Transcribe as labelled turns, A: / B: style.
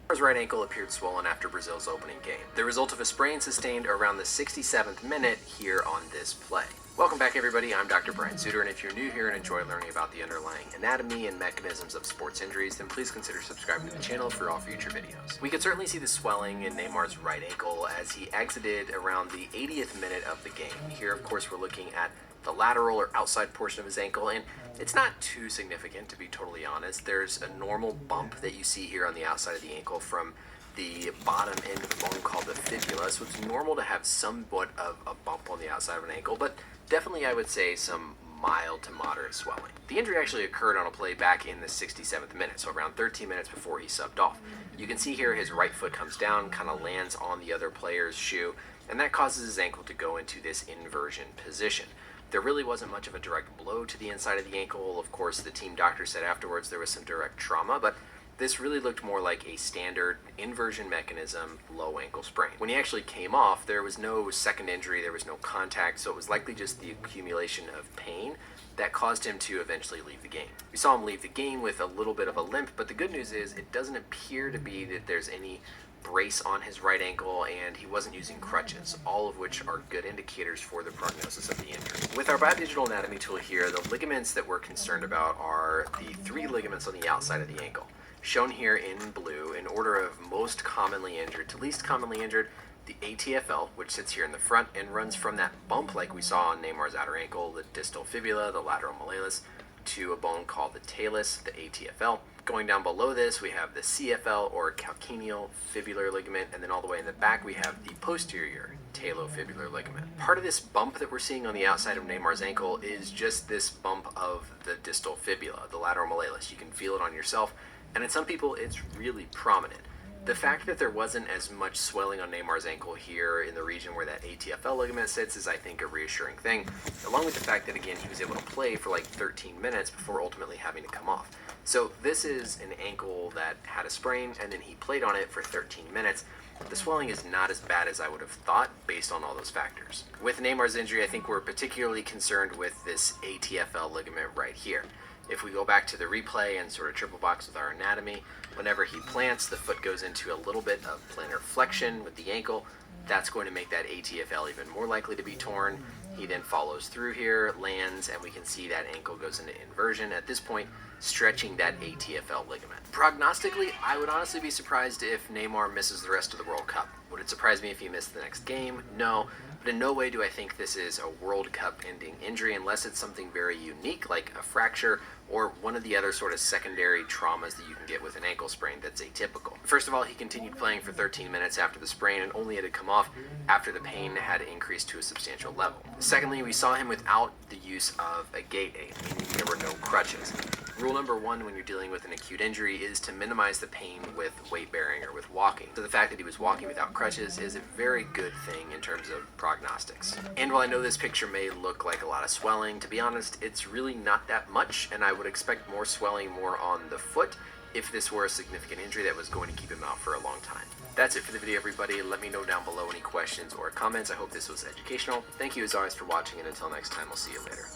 A: Neymar's right ankle appeared swollen after Brazil's opening game, the result of a sprain sustained around the 67th minute here on this play. Welcome back, everybody. I'm Dr. Brian Suter, and if you're new here and enjoy learning about the underlying anatomy and mechanisms of sports injuries, then please consider subscribing to the channel for all future videos. We could certainly see the swelling in Neymar's right ankle as he exited around the 80th minute of the game. Here, of course, we're looking at the lateral or outside portion of his ankle, and it's not too significant, to be totally honest. There's a normal bump that you see here on the outside of the ankle from the bottom end of the bone called the fibula, so it's normal to have somewhat of a bump on the outside of an ankle, but definitely I would say some mild to moderate swelling. The injury actually occurred on a play back in the 67th minute, so around 13 minutes before he subbed off. You can see here his right foot comes down, kind of lands on the other player's shoe, and that causes his ankle to go into this inversion position. There really wasn't much of a direct blow to the inside of the ankle. Of course, the team doctor said afterwards there was some direct trauma, but this really looked more like a standard inversion mechanism low ankle sprain. When he actually came off, there was no second injury, there was no contact, so it was likely just the accumulation of pain that caused him to eventually leave the game. We saw him leave the game with a little bit of a limp, but the good news is it doesn't appear to be that there's any brace on his right ankle, and he wasn't using crutches, all of which are good indicators for the prognosis of the injury. With our biodigital anatomy tool here, the ligaments that we're concerned about are the 3 ligaments on the outside of the ankle, shown here in blue in order of most commonly injured to least commonly injured. The ATFL, which sits here in the front and runs from that bump like we saw on Neymar's outer ankle, the distal fibula, the lateral malleolus, to a bone called the talus, the ATFL. Going down below this, we have the CFL, or calcaneal fibular ligament, and then all the way in the back we have the posterior talofibular ligament. Part of this bump that we're seeing on the outside of Neymar's ankle is just this bump of the distal fibula, the lateral malleolus. You can feel it on yourself, and in some people it's really prominent. The fact that there wasn't as much swelling on Neymar's ankle here in the region where that ATFL ligament sits is, I think, a reassuring thing, along with the fact that, again, he was able to play for like 13 minutes before ultimately having to come off. So this is an ankle that had a sprain, and then he played on it for 13 minutes. The swelling is not as bad as I would have thought based on all those factors. With Neymar's injury, I think we're particularly concerned with this ATFL ligament right here. If we go back to the replay and sort of triple box with our anatomy, whenever he plants, the foot goes into a little bit of plantar flexion with the ankle. That's going to make that ATFL even more likely to be torn. He then follows through here, lands, and we can see that ankle goes into inversion. At this point, stretching that ATFL ligament. Prognostically, I would honestly be surprised if Neymar misses the rest of the World Cup. Would it surprise me if he missed the next game? No. But in no way do I think this is a World Cup ending injury unless it's something very unique like a fracture or one of the other sort of secondary traumas that you can get with an ankle sprain that's atypical. First of all, he continued playing for 13 minutes after the sprain and only had to come off after the pain had increased to a substantial level. Secondly, we saw him without the use of a gait aid, meaning there were no crutches. Rule number 1 when you're dealing with an acute injury is to minimize the pain with weight bearing or with walking. So the fact that he was walking without crutches is a very good thing in terms of prognostics. And while I know this picture may look like a lot of swelling, to be honest, it's really not that much, and I would expect more swelling more on the foot if this were a significant injury that was going to keep him out for a long time. That's it for the video, everybody. Let me know down below any questions or comments. I hope this was educational. Thank you as always for watching, and until next time, I'll see you later.